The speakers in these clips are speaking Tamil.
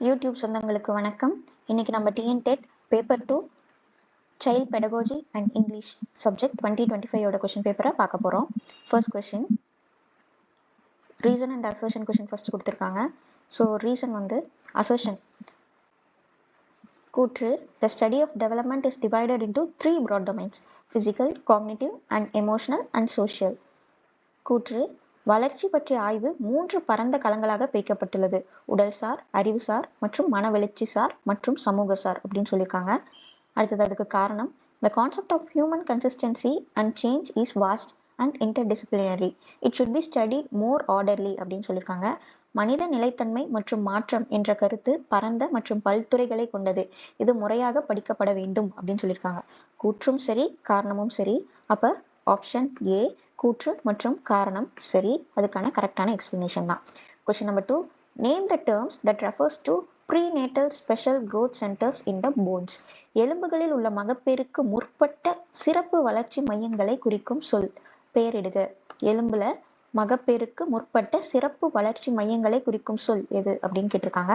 யூடியூப் சொந்தங்களுக்கு வணக்கம். இன்னைக்கு நம்ம TNTET paper 2 child pedagogy and English subject 2025 question பேப்பரை பார்க்க போகிறோம். First question reason and assertion question first கொடுத்துருக்காங்க. ஸோ ரீசன் வந்து அசர்ஷன் கூற்று the study of development is divided into 3 broad domains: physical, cognitive and emotional and social. கூற்று வளர்ச்சி பற்றிய ஆய்வு 3 பரந்த களங்களாக பிரிக்கப்பட்டுள்ளது: உடல்சார், அறிவுசார் மற்றும் மனவளர்ச்சிசார் மற்றும் சமூகசார் அப்படின்னு சொல்லியிருக்காங்க. அடுத்தது அதுக்கு காரணம் the concept of human consistency and change is vast and interdisciplinary. It should be studied more orderly அப்படின்னு சொல்லியிருக்காங்க. மனித நிலைத்தன்மை மற்றும் மாற்றம் என்ற கருத்து பரந்த மற்றும் பல்துறைகளை கொண்டது. இது முறையாக படிக்கப்பட வேண்டும் அப்படின்னு சொல்லியிருக்காங்க. கூற்றும் சரி, காரணமும் சரி. அப்போ ஆப்ஷன் ஏ கூற்று மற்றும் காரணம் சரி. அதுக்கான கரெக்டான எக்ஸ்பிளனேஷன் தான். Question number 2, name the terms that refers to prenatal special growth centres in the bones. எலும்புகளில் உள்ள மகப்பேறுக்கு முற்பட்ட சிறப்பு வளர்ச்சி மையங்களை குறிக்கும் சொல். பெயரிடுக. எலும்புல மகப்பேறுக்கு முற்பட்ட சிறப்பு வளர்ச்சி மையங்களை குறிக்கும் சொல் எது அப்படின்னு கேட்டிருக்காங்க.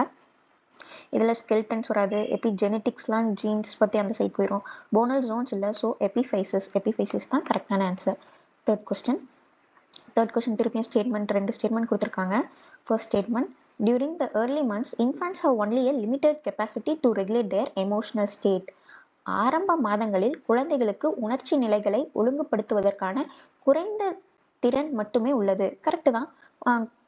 இதில் ஸ்கெல்டன்ஸ் வராது, எபிஜெனட்டிக்ஸ்லாம் ஜீன்ஸ் பற்றி அந்த சைட் போயிடும். போனல் ஜோன்ஸ் இல்லை, ஸோ எபிஃபைசிஸ் தான் கரெக்டான ஆன்சர். தேர்ட் கொஸ்டின் திருப்பியும் ஸ்டேட்மெண்ட் 2 ஸ்டேட்மெண்ட் கொடுத்துருக்காங்க. First statement, during the early months infants have only a limited capacity to regulate their emotional state. ஆரம்ப மாதங்களில் குழந்தைகளுக்கு உணர்ச்சி நிலைகளை ஒழுங்குபடுத்துவதற்கான குறைந்த திறன் மட்டுமே உள்ளது. கரெக்டு தான்.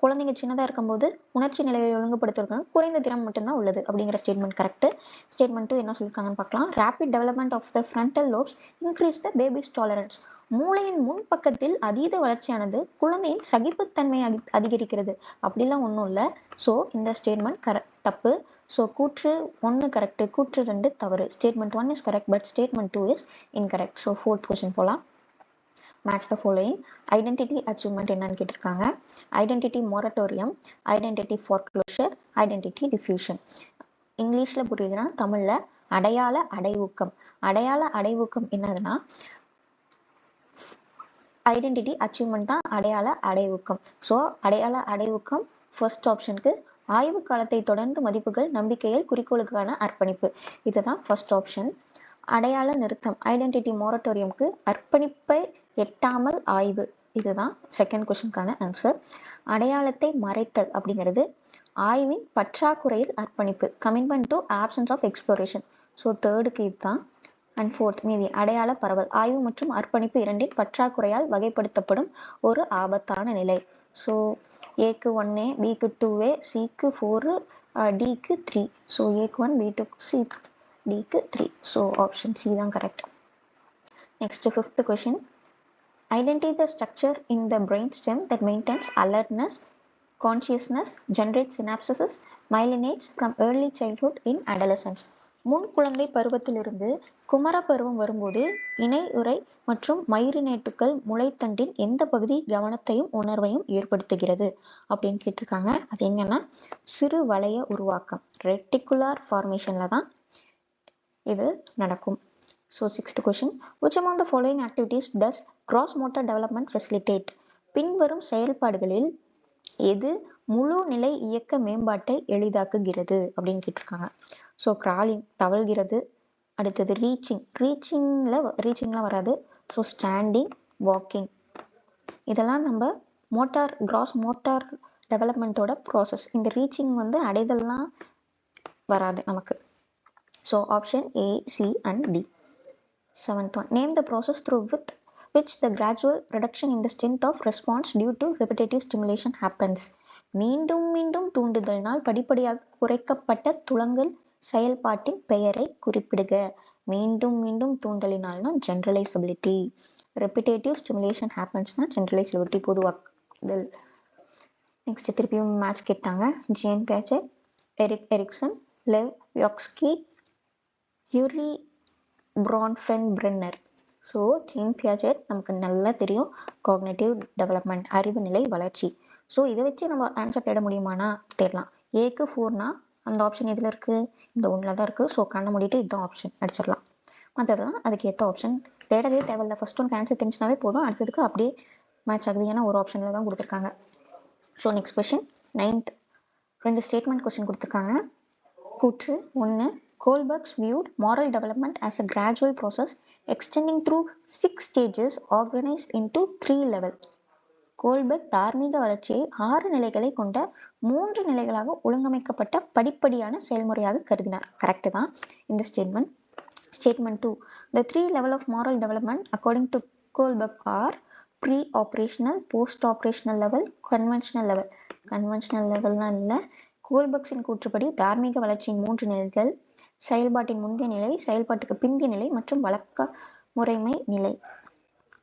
குழந்தைங்க சின்னதாக இருக்கும்போது உணர்ச்சி நிலையை ஒழுங்குபடுத்துவதற்கான குறைந்த திறன் மட்டும்தான் உள்ளது அப்படிங்கிற ஸ்டேட்மெண்ட் கரெக்டு. ஸ்டேட்மெண்ட் 2 என்ன சொல்லியிருக்காங்கன்னு பார்க்கலாம். Rapid development of the frontal lobes increase the baby's tolerance. மூளையின் முன்பக்கத்தில் அதீத வளர்ச்சியானது குழந்தையின் சகிப்புத்தன்மையை அதிகரிக்கிறது. அப்படிலாம் ஒன்றும் இல்லை. ஸோ இந்த ஸ்டேட்மெண்ட் தப்பு. ஸோ கூற்று 1 கரெக்டு, கூற்று 2 தவறு. Statement 1 is correct, but statement 2 is incorrect. So fourth question போகலாம். Match the following. Identity achievement என்னன்னு கேட்டிருக்காங்க. Identity moratorium, identity foreclosure, identity diffusion. இங்கிலீஷில் புரியுதுன்னா தமிழில் அடையாள அடைவூக்கம். அடையாள அடைவூக்கம் என்னதுன்னா ஐடென்டிட்டி அச்சீவ்மெண்ட் தான் அடையாள அடைவூக்கம். ஸோ அடையாள அடைவூக்கம் ஃபர்ஸ்ட் ஆப்ஷனுக்கு. ஆய்வு காலத்தை தொடர்ந்து மதிப்புகள் நம்பிக்கையில் குறிக்கோளுக்கான அர்ப்பணிப்பு, இதுதான் ஃபர்ஸ்ட் ஆப்ஷன். அடையாள நிறுத்தம் ஐடென்டிட்டி மொரட்டோரியம்க்கு அர்ப்பணிப்பை எட்டாமல் ஆய்வு, இதுதான் செகண்ட் கொஸ்டினுக்கான ஆன்சர். அடையாளத்தை மறைத்தல் அப்படிங்கிறது ஆய்வின் பற்றாக்குறையில் அர்ப்பணிப்பு, commitment to absence of exploration. So தேர்டுக்கு இதுதான். அண்ட் ஃபோர்த் மீதி அடையாள பரவல் ஆய்வு மற்றும் அர்ப்பணிப்பு இரண்டின் பற்றாக்குறையால் வகைப்படுத்தப்படும் ஒரு ஆபத்தான நிலை. ஸோ ஏக்கு 1A, பிக்கு 2A, சிக்கு 4, டிக்கு 3. ஸோ ஏக்கு 1, பி2, சி டிக்கு 3. ஸோ ஆப்ஷன் சி தான் correct. Next fifth question, identify the structure in the brain stem that maintains alertness, consciousness, generate synapses, myelinates from early childhood in adolescence. முன் குழந்தை பருவத்திலிருந்து குமர பருவம் வரும்போது இணை உறை மற்றும் மைரினேட்டுகள் முளைத்தண்டின் எந்த பகுதி கவனத்தையும் உணர்வையும் ஏற்படுத்துகிறது அப்படின்னு கேட்டிருக்காங்க. அது எங்கன்னா சிறு வளைய உருவாக்கம், ரெட்டிகுலார் ஃபார்மேஷனில் தான் இது நடக்கும். So sixth question, which among the following activities does gross motor development facilitate? பின்வரும் செயல்பாடுகளில் எது முழு நிலை இயக்க மேம்பாட்டை எளிதாக்குகிறது அப்படின்னு கேட்டிருக்காங்க. ஸோ கிராலிங் தவழ்கிறது, அடுத்தது ரீச்சிங்லாம் வராது. ஸோ ஸ்டாண்டிங், வாக்கிங், இதெல்லாம் நம்ம கிராஸ் மோட்டார் டெவலப்மெண்ட்டோட ப்ராசஸ். இந்த ரீச்சிங் வந்து அடைதல்லாம் வராது நமக்கு. So option A, C and D. Seventh one, name the process through which the gradual reduction in the strength of response due to repetitive stimulation happens. மீண்டும் மீண்டும் தூண்டுதலினால் படிப்படியாக குறைக்கப்பட்ட துலங்கல் செயல்பாட்டின் பெயரை குறிப்பிடுக. மீண்டும் மீண்டும் தூண்டலினால்னா ஜென்ரலைசபிலிட்டி, ரெப்பிடேட்டிவ் ஸ்டிமுலேஷன் ஹேப்பன்ஸ்னா ஜென்ரலைசபிலிட்டி, பொதுவாக்குதல். நெக்ஸ்ட் திருப்பியும் மேட்ச் கேட்டாங்க. Jean Piaget, Erikson, Lev Vygotsky, Urie Bronfenbrenner. So Jean Piaget நமக்கு நல்லா தெரியும், காக்னேட்டிவ் டெவலப்மெண்ட், அறிவு நிலை வளர்ச்சி. ஸோ இதை வச்சு நம்ம ஆன்சர் தேட முடியுமானா தேடலாம். ஏக்கு 4னா அந்த ஆப்ஷன் எதில் இருக்குது? இந்த ஒன்றில் தான் இருக்குது. ஸோ கண்ணை மூடிட்டு இதுதான் ஆப்ஷன் அடிச்சிடலாம். மற்றதெல்லாம் அதுக்கு ஏற்ற ஆப்ஷன் தேடவே தேவையில்லை. ஃபர்ஸ்ட் ஒன் ஆன்சர் தெரிஞ்சினாவே போதும், அடுத்ததுக்கு அப்படியே மேட்ச் ஆகுது. ஏன்னா ஒரு ஆப்ஷனில் தான் கொடுத்துருக்காங்க. So next question 9th, 2 statement question கொடுத்துருக்காங்க. கூற்று 1. Kohlberg's viewed moral development as a gradual process extending through 6 stages organized into 3 levels. Kohlberg தார்மீக வளர்ச்சியை 6 நிலைகளை கொண்ட 3 நிலைகளாக ஒழுங்கமைக்கப்பட்ட படிப்படியான செயல்முறையாக கருதினார். கரெக்ட் தான் இந்த statement. Statement 2. The 3 levels of moral development according to Kohlberg are pre-operational, post-operational level, conventional level. Conventional levelலாம் இல்லை. கோல்பர்க்ஸின் கூற்றுப்படி தார்மீக வளர்ச்சியின் 3 நிலைகள் செயல்பாட்டின் முந்தைய நிலை, செயல்பாட்டுக்கு பிந்திய நிலை மற்றும் வழக்க முறைமை நிலை.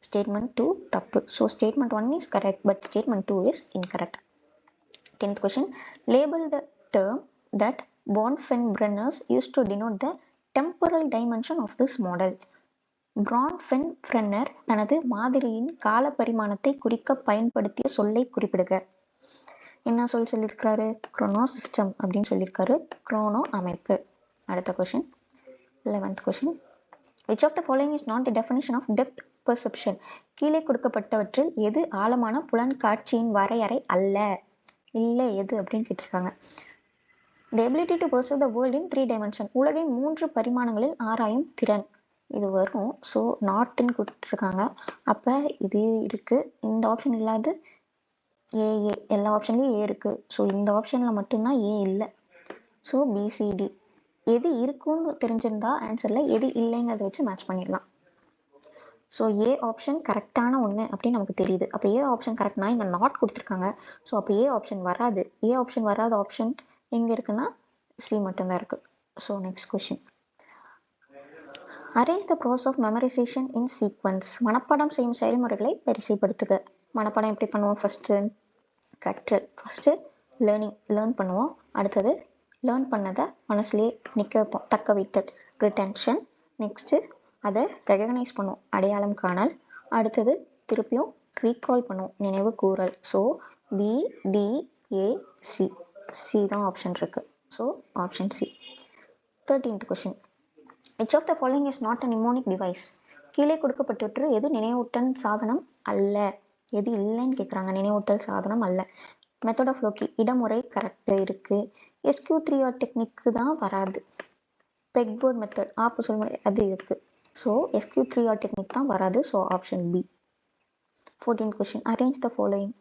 Statement 2 தப்பு. So statement 1 is correct but statement 2 is incorrect. 10th question. Label the term that Bronfenbrenner used to denote the temporal dimension of this model. Bronfenbrenner தனது மாதிரியின் கால பரிமாணத்தை குறிக்க பயன்படுத்திய சொல்லை குறிப்பிடுக. என்ன சொல்லியிருக்காரு? குரோனோ சிஸ்டம் அப்படின்னு சொல்லியிருக்காரு. குரோனோ அமைப்பு. அடுத்த question 11th question. Which of the following is not the definition of depth perception? கீழே கொடுக்கப்பட்டவற்றில் எது ஆழமான புலன் காட்சியின் வரையறை அல்ல? இல்லை எது அப்படின்னு கேட்டிருக்காங்க. The ability to perceive the world in 3 dimensions. உலகை 3 பரிமாணங்களில் ஆராயும் திறன். இது வரும். ஸோ நாட்டுன்னு கொடுத்துருக்காங்க. அப்போ இது இருக்குது. இந்த ஆப்ஷன் இல்லாது ஏஏ. எல்லா ஆப்ஷன்லேயும் ஏ இருக்குது. ஸோ இந்த ஆப்ஷனில் மட்டும்தான் ஏ இல்லை. So B C D. எது இருக்குன்னு தெரிஞ்சிருந்தா ஆன்சரில் எது இல்லைங்கிறத வச்சு மேட்ச் பண்ணிடலாம். ஸோ ஏ ஆப்ஷன் கரெக்டான ஒன்று அப்படின்னு நமக்கு தெரியுது. அப்போ ஏ ஆப்ஷன் கரெக்ட்னா இங்கே நாட் கொடுத்துருக்காங்க. ஸோ அப்போ ஏ ஆப்ஷன் வராது. ஏ ஆப்ஷன் வராத ஆப்ஷன் எங்கே இருக்குன்னா சி மட்டும்தான் இருக்குது. So next question. Arrange the process of memorization in sequence. மனப்பாடம் செய்யும் செயல்முறைகளை வரிசைப்படுத்துக. மனப்பாடம் எப்படி பண்ணுவோம்? ஃபஸ்ட்டு கற்றல். ஃபஸ்ட்டு லேர்ன் பண்ணுவோம். அடுத்தது லேர்ன் பண்ணதை மனசுலேயே நிற்க வைப்போம், தக்க வைத்தல், ரிட்டென்ஷன். நெக்ஸ்ட்டு அதை ரெகக்னைஸ் பண்ணுவோம், அடையாளம் காணல். அடுத்தது திருப்பியும் ரீகால் பண்ணுவோம், நினைவு கூறல். ஸோ பிடிஏசி. சி தான் ஆப்ஷன் இருக்குது. So option C. 13th question. Which of the following is not a mnemonic device? கீழே கொடுக்கப்பட்டவற்று எது நினைவூட்டல் சாதனம் அல்ல? எது இல்லைன்னு கேட்குறாங்க. நினைவூட்டல் சாதனம் அல்ல. மெத்தட் ஆஃப் லோக்கி இடமுறை கரெக்டாக இருக்குது. SQ3R டெக்னிக்கு தான் வராது. பெக்போர்ட் மெத்தட் ஆப்பு சொல்முறை அது இருக்குது. ஸோ SQ3R டெக்னிக் தான் வராது. So option B. 14th question. Arrange the following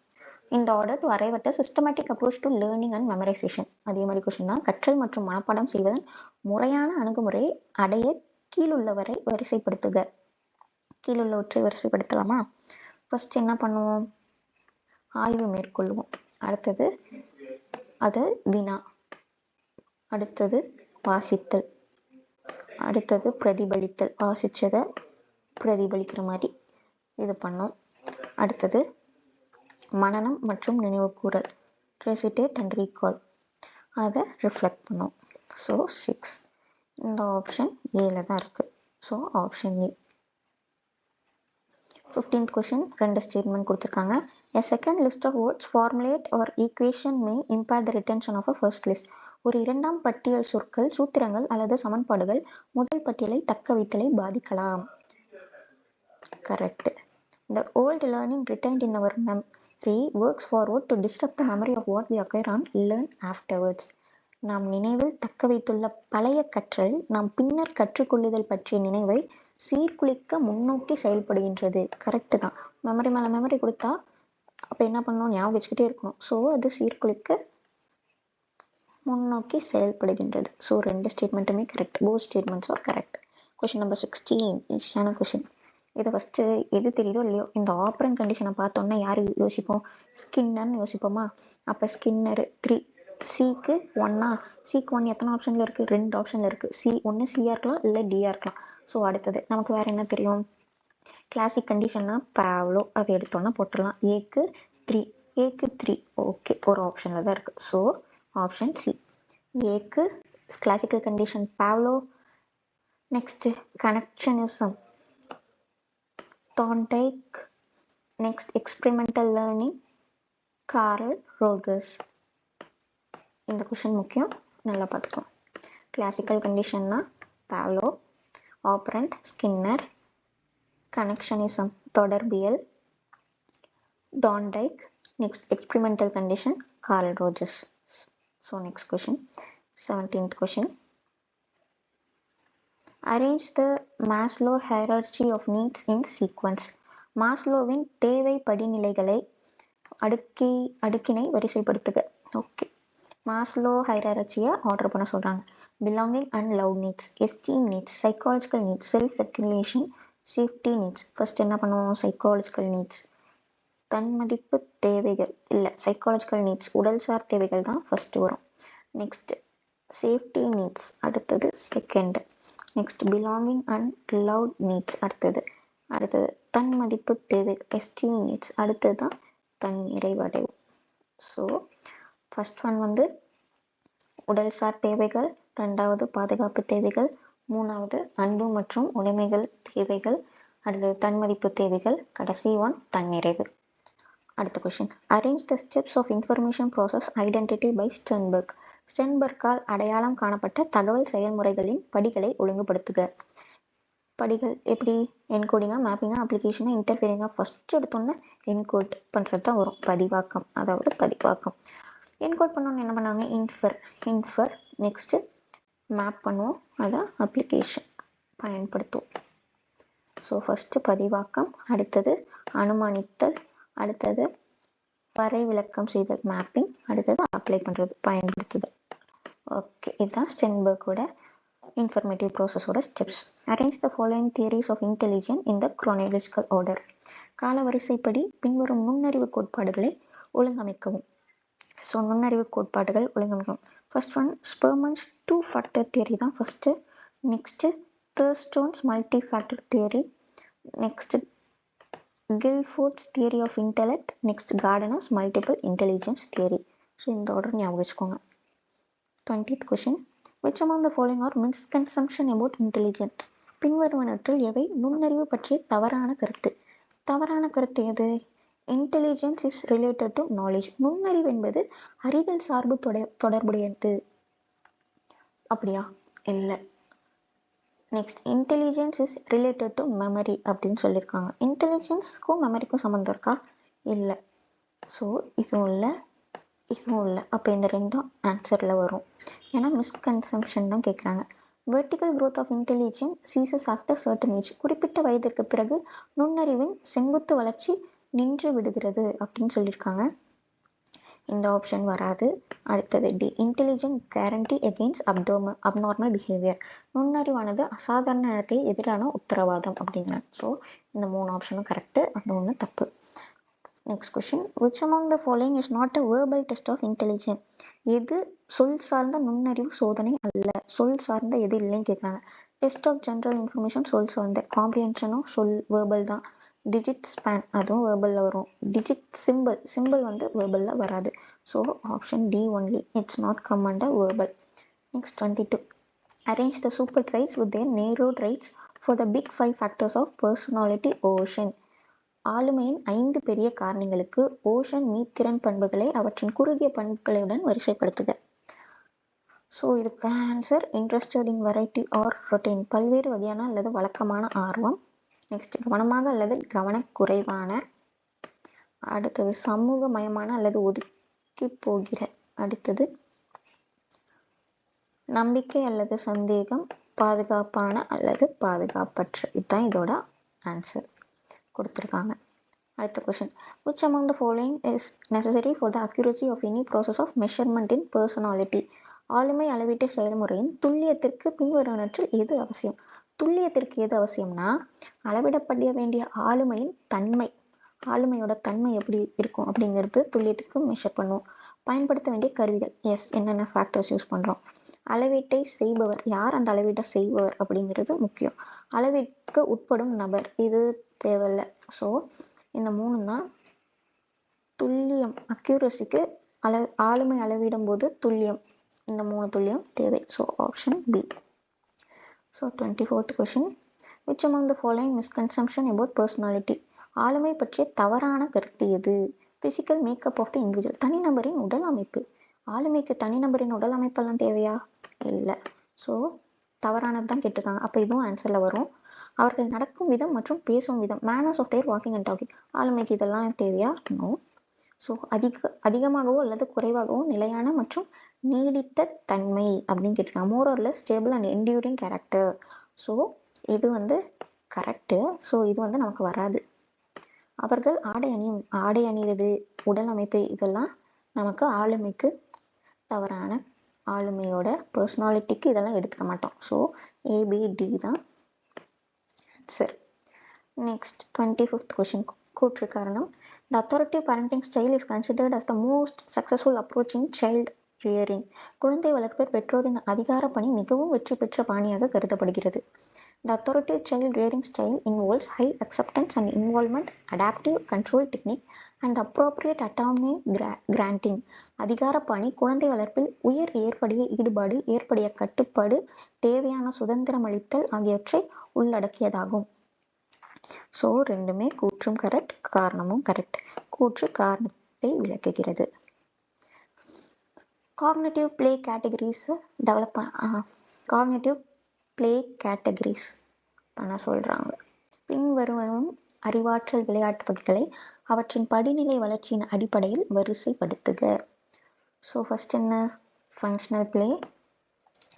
in the order to arrive at a systematic approach to learning and memorization. அதே மாதிரி கொஷின் தான். கற்றல் மற்றும் மனப்பாடம் செய்வதன் முறையான அணுகுமுறையை அடைய கீழுள்ளவரை வரிசைப்படுத்துக. கீழுள்ளவற்றை வரிசைப்படுத்தலாமா? ஃபர்ஸ்ட் என்ன பண்ணுவோம்? ஆய்வு மேற்கொள்வோம். அடுத்தது அது வினா. அடுத்தது வாசித்தல். அடுத்தது பிரதிபலித்தல். வாசித்ததை பிரதிபலிக்கிற மாதிரி இது பண்ணோம். அடுத்தது மனனம் மற்றும் நினைவு கூறல், ரெசிடேட் அண்ட் ரீகால். அதை ரிஃப்ளெக்ட் பண்ணோம். ஸோ 6. இந்த ஆப்ஷன் ஏல தான் இருக்குது. ஸோ ஆப்ஷன் ஏ. 15th question. 2 ஸ்டேட்மெண்ட் கொடுத்துருக்காங்க. A second list of words, formulate or equation may impair the retention of a first list. ஒரு இரண்டாம் பட்டியல் சொற்கள், சூத்திரங்கள் அல்லது சமன்பாடுகள் முதல் பட்டியலை தக்க வைத்தலை பாதிக்கலாம். Correct. The old learning retained in our memory works forward to disrupt the memory of what we acquire and learn afterwards. நாம் நினைவில் தக்க வைத்துள்ள பழைய கற்றல் நாம் பின்னர் கற்றுக்கொள்ளுதல் பற்றிய நினைவை சீர்குலைக்க முன்னோக்கி செயல்படுகின்றது. கரெக்டு தான். மெமரி மேலே மெமரி கொடுத்தா அப்போ என்ன பண்ணணும்? ஞாபகம் வச்சுக்கிட்டே இருக்கணும். ஸோ அது சீர்குலைக்க முன்னோக்கி செயல்படுகின்றது. ஸோ 2 ஸ்டேட்மெண்ட்டுமே correct. Both statements are correct. Question number 16. ஈஸியான கொஷின். இதை ஃபஸ்ட்டு எது தெரியுதோ இல்லையோ இந்த ஆப்ரண்ட் கண்டிஷனை பார்த்தோன்னா யார் யோசிப்போம்? ஸ்கின்னர்னு யோசிப்போமா? அப்போ ஸ்கின்னர் 3. சிக்கு 1. சிக்கு 1 எத்தனை ஆப்ஷனில் இருக்குது? 2 ஆப்ஷனில் இருக்குது. சி ஒன்று சியாக இருக்கலாம், இல்லை டியாக இருக்கலாம். ஸோ அடுத்தது நமக்கு வேறு என்ன தெரியும்? கிளாசிக் கண்டிஷன்னா பாவ்லோ. அதை எடுத்தோன்னா போட்டுடலாம். ஏக்கு 3. ஏக்கு 3 ஓகே, ஒரு ஆப்ஷனில் தான் இருக்குது. So option C. ஏக்கு classical condition Pavlov. Next connectionism Thorndike. Next experimental learning Carl Rogers. இந்த கொஷின் முக்கியம், நல்லா பார்த்துக்கோ. கிளாசிக்கல் கண்டிஷன்னா பாவ்லோ, ஆப்ரண்ட் ஸ்கின்னர், கனெக்ஷனிசம் தொடர்பியல் Thorndike. Next experimental condition Carl Rogers. So next question. 17th question. Arrange the Maslow hierarchy of needs in sequence. மாஸ்லோவின் தேவை படிநிலைகளை அடுக்கினை வரிசைப்படுத்துக. ஓகே, மாஸ்லோ ஹைரார்ச்சியை ஆர்டர் பண்ண சொல்றாங்க. Belonging and love needs, esteem needs, psychological needs, self regulation, safety needs. First என்ன பண்ணுவோம்? சைக்காலஜிக்கல் நீட்ஸ், தன்மதிப்பு தேவைகள் இல்லை, சைக்காலஜிக்கல் நீட்ஸ் உடல்சார் தேவைகள் தான் ஃபர்ஸ்ட் வரும். நெக்ஸ்ட் சேஃப்டி நீட்ஸ் அடுத்தது second. Next belonging and love needs அடுத்தது தன்மதிப்பு தேவை எஸ்டீம் நீட்ஸ் அடுத்தது தான் தன் நிறைவடைவு. ஸோ ஃபர்ஸ்ட் ஒன் வந்து உடல்சார் தேவைகள், ரெண்டாவது பாதுகாப்பு தேவைகள், மூணாவது அன்பு மற்றும் உடைமைகள் தேவைகள், அடுத்தது தன்மதிப்பு தேவைகள், கடைசி ஒன் தன்னிறைவு. அடுத்த question. Arrange the steps of information process identity by Sternberg. ஸ்டென்பர்க்கால் அடையாளம் காணப்பட்ட தகவல் செயல்முறைகளின் படிகளை ஒழுங்குபடுத்துக. படிகள் எப்படி? என்கோடிங்காக, மேப்பிங்காக, அப்ளிகேஷனாக, இன்டர்ஃபியரிங்காக? ஃபஸ்ட் எடுத்தோன்னே என்கோட் பண்ணுறது தான் வரும், பதிவாக்கம். அதாவது பதிவாக்கம். என்கோட் பண்ணோன்னு என்ன பண்ணாங்க? இன்ஃபர் நெக்ஸ்ட்டு மேப் பண்ணுவோம், அதான் அப்ளிகேஷன் பயன்படுத்துவோம். ஸோ ஃபஸ்ட்டு பதிவாக்கம், அடுத்தது அனுமானித்தல், அடுத்தது வரை விளக்கம் செய்தல் மேப்பிங், அடுத்தது அப்ளை பண்ணுறது பயன்படுத்துதல். ஓகே, இதுதான் ஸ்டென்பர்க்கோட இன்ஃபர்மேட்டிவ் ப்ராசஸோட steps. Arrange the following theories of intelligence in the chronological order. காலவரிசைப்படி பின்வரும் நுண்ணறிவு கோட்பாடுகளை ஒழுங்கமைக்கவும். ஸோ நுண்ணறிவு கோட்பாடுகள் ஒழுங்கமைக்கவும். First one Spearman's 2 factor theory தான் first. Next Thurstone's multi factor theory, next Guilford's theory of intellect, next Gardner's multiple intelligence theory. So இந்த ஆர்டர் ஞாபகம் வச்சுக்கோங்க. 20th question. Which among the following are misconception about intelligent? பின்வருவனற்றில் எவை நுண்ணறிவு பற்றிய தவறான கருத்து? தவறான கருத்து எது? Intelligence is related to knowledge. நுண்ணறிவு என்பது அறிதல் சார்பு தொடர்புடையது. அப்படியா? இல்லை. Next intelligence is related to memory அப்படின்னு சொல்லியிருக்காங்க. இன்டெலிஜென்ஸ்க்கும் மெமரிக்கும் சம்மந்தம் இருக்கா? இல்லை. ஸோ இதுவும் இல்லை, இதுவும் இல்லை. அப்போ இந்த ரெண்டும் ஆன்சரில் வரும். ஏன்னா மிஸ்கன்செப்ஷன் தான் கேட்குறாங்க. Vertical growth of intelligence ceases after certain age. குறிப்பிட்ட வயதிற்கு பிறகு நுண்ணறிவின் செங்குத்து வளர்ச்சி நின்று விடுகிறது அப்படின்னு சொல்லியிருக்காங்க. இந்த ஆப்ஷன் வராது. அடுத்தது D, intelligent guarantee against abnormal behaviour. நுண்ணறிவானது அசாதாரண நடத்தைக்கு எதிரான உத்தரவாதம் அப்படிங்கிறாங்க. ஸோ இந்த 3 ஆப்ஷனும் கரெக்டு, அந்த ஒன்று தப்பு. Next question. Which among the following is not a verbal test of intelligence? எது சொல் சார்ந்த நுண்ணறிவு சோதனை அல்ல? சொல் சார்ந்த எது இல்லைன்னு கேட்குறாங்க. டெஸ்ட் ஆஃப் ஜென்ரல் இன்ஃபர்மேஷன் சொல் சார்ந்த, காம்ப்ரிஹென்ஷனும் வேர்பல் தான். டிஜிட் ஸ்பேன் அதுவும் வேர்பலில் வரும். டிஜிட் சிம்பிள் வந்து வேர்பலில் வராது. So option D only, it's not come under verbal. Next 22. Arrange the super traits with their narrow traits for the big 5 factors of personality ocean. ஆளுமையின் 5 பெரிய காரணிகளுக்கு ஓஷன் மீத்திறன் பண்புகளை அவற்றின் குறுகிய பண்புகளுடன் வரிசைப்படுத்துக. ஸோ இதுக்கு answer interested in variety or routine, பல்வேறு வகையான அல்லது வழக்கமான ஆர்வம். நெக்ஸ்ட் கவனமாக அல்லது கவனக்குறைவான, அடுத்தது சமூகமயமான அல்லது ஒதுக்கி போகிற, அடுத்தது நம்பிக்கை அல்லது சந்தேகம், பாதுகாப்பான அல்லது பாதுகாப்பற்ற. இதுதான் இதோட ஆன்சர் கொடுத்துருக்காங்க. அடுத்த question. Which among the following is necessary for the accuracy of any process of measurement in personality? ஆளுமை அளவீட்டு செயல்முறையின் துல்லியத்திற்கு பின்வருவனற்றில் எது அவசியம்? துல்லியத்திற்கு எது அவசியம்னா, அளவிடப்பட வேண்டிய ஆளுமையின் தன்மை, ஆளுமையோட தன்மை எப்படி இருக்கும் அப்படிங்கிறது துல்லியத்துக்கு மெஷர் பண்ணுவோம். பயன்படுத்த வேண்டிய கருவிகள், என்னென்ன ஃபேக்டர்ஸ் யூஸ் பண்ணுறோம். அளவீட்டை செய்பவர், யார் அந்த அளவீட்டை செய்பவர் அப்படிங்கிறது முக்கியம். அளவீட்டுக்கு உட்படும் நபர், இது தேவையில்லை. ஸோ இந்த 3 தான் துல்லியம். அக்யூரசிக்கு ஆளுமை அளவிடும் போது துல்லியம், இந்த 3 துல்லியம் தேவை. So option B. So 24th question. Which among the following misconception about personality? ஆளுமை பற்றிய தவறான கருத்து எது? Physical makeup of the individual, தனிநபரின் உடல் அமைப்பு. ஆளுமைக்கு தனிநபரின் உடல் அமைப்பெல்லாம் தேவையா? இல்லை. ஸோ தவறானது தான் கேட்டிருக்காங்க. அப்போ இதுவும் ஆன்சரில் வரும். அவர்கள் நடக்கும் விதம் மற்றும் பேசும் விதம், manners of their walking and talking. ஆளுமைக்கு இதெல்லாம் தேவையா? நோ. ஸோ அதிகமாகவோ அல்லது குறைவாகவோ நிலையான மற்றும் நீடித்த தன்மை அப்படின்னு கேட்டிருக்காங்க. More or less stable and enduring character. So இது வந்து கரெக்டு. ஸோ இது வந்து நமக்கு வராது. அவர்கள் ஆடை அணிகிறது, உடல் அமைப்பு, இதெல்லாம் நமக்கு ஆளுமைக்கு தவறான, ஆளுமையோட பர்சனாலிட்டிக்கு இதெல்லாம் எடுத்துக்க மாட்டோம். ஸோ ஏபிடி தான் ஆன்சர். Next 25th question. கூற்று காரணம். The authoritative parenting style is considered as the most successful approach in child rearing. குழந்தை வளர்ப்பில் பெற்றோரின் அதிகார பணி மிகவும் வெற்றி பெற்ற பாணியாக கருதப்படுகிறது. The authoritative child rearing style involves high acceptance and involvement, adaptive control technique, and appropriate autonomy granting. அதிகார பணி குழந்தை வளர்ப்பில் உயர் ஏற்படைய ஈடுபாடு, ஏற்படைய கட்டுப்பாடு, தேவையான சுதந்திரம் அளித்தல் ஆகியவற்றை உள்ளடக்கியதாகும். ஸோ ரெண்டுமே கூற்றும் கரெக்ட், காரணமும் கரெக்ட். கூற்று காரணத்தை விளக்குகிறது. Cognitive play categories cognitive play categories பண்ண சொல்கிறாங்க. பின்வரும் அறிவாற்றல் விளையாட்டு வகைகளை அவற்றின் படிநிலை வளர்ச்சியின் அடிப்படையில் வரிசைப்படுத்துக. ஸோ ஃபர்ஸ்ட் என்ன? Functional play,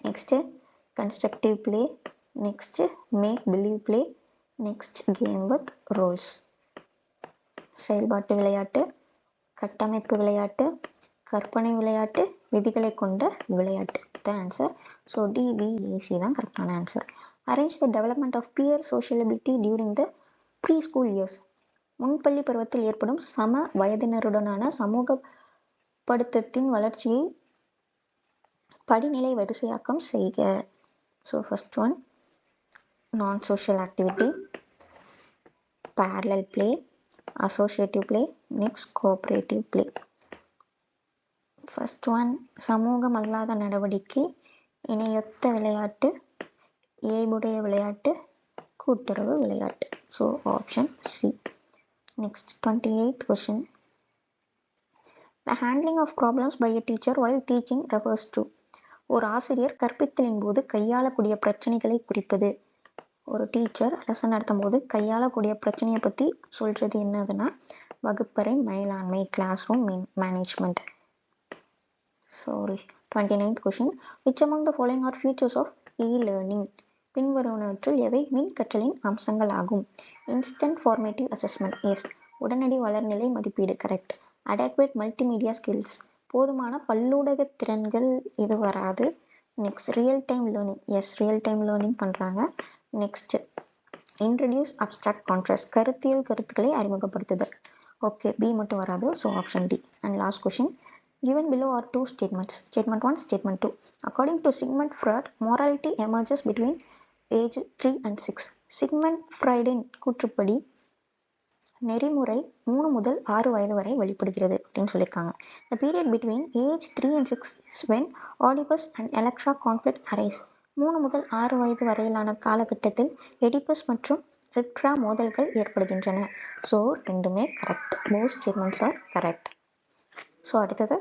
next constructive play, next make believe play, next game with roles. செயல்பாட்டு விளையாட்டு, கட்டமைப்பு விளையாட்டு, கற்பனை விளையாட்டு, விதிகளை கொண்ட விளையாட்டு தான் ஆன்சர். ஸோ டிபிஏசி தான் கரெக்டான answer. Arrange the development of peer sociability during the pre school years. முன்பள்ளி பருவத்தில் ஏற்படும் சம வயதினருடனான சமூகப்படுத்தத்தின் வளர்ச்சியை படிநிலை வரிசையாக்கம் செய்க. So first one non-social activity, parallel play, associative play, next cooperative play. First one சமூகம் அல்லாத நடவடிக்கை, இணையொத்த விளையாட்டு, இயல்புடைய விளையாட்டு, கூட்டுறவு விளையாட்டு. So option C. Next 28th question. The handling of problems by a teacher while teaching refers to. ஒரு ஆசிரியர் கற்பித்தலின் போது கையாளக்கூடிய பிரச்சனைகளை குறிப்பது. ஒரு டீச்சர் லெசன் நடத்தும் போது கையாளக்கூடிய பிரச்சனையை பற்றி சொல்கிறது என்னதுன்னா வகுப்பறை மேலாண்மை, class room management. So 29th question. Which among the following are features of e-learning. பின்வருவனவற்றுள் எவை மின் கற்றலின் அம்சங்கள் ஆகும்? Instant formative assessment, yes. உடனடி வளர்நிலை மதிப்பீடு, கரெக்ட். அடேக்வேட் மல்டிமீடியா ஸ்கில்ஸ், போதுமான பல்லூடக திறன்கள், இது வராது. Next real time learning, yes, real time learning பண்ணுறாங்க. நெக்ஸ்ட் இன்ட்ரடியூஸ் அப்ஸ்ட்ராக்ட் கான்ட்ராஸ்ட், கருத்துக்களை அறிமுகப்படுத்துதல், ஓகே, பி மட்டும் வராது. So option D. And last question. given below are two statements, statement 1, statement 2. According to Sigmund Freud, morality emerges between age 3 and 6. Sigmund Freudin கூற்றுப்படி நெறிமுறை 3 முதல் 6 வயது வரை வெளிப்படுகிறது அப்படின்னு சொல்லியிருக்காங்க. The period between age 3 and 6 is when Oedipus and Electra conflict arise. 3 முதல் 6 வயது வரையிலான காலகட்டத்தில் எடிபஸ் மற்றும் எலக்ட்ரா மோதல்கள் ஏற்படுகின்றன. ஸோ ரெண்டுமே correct, both statements are correct. So அடுத்தது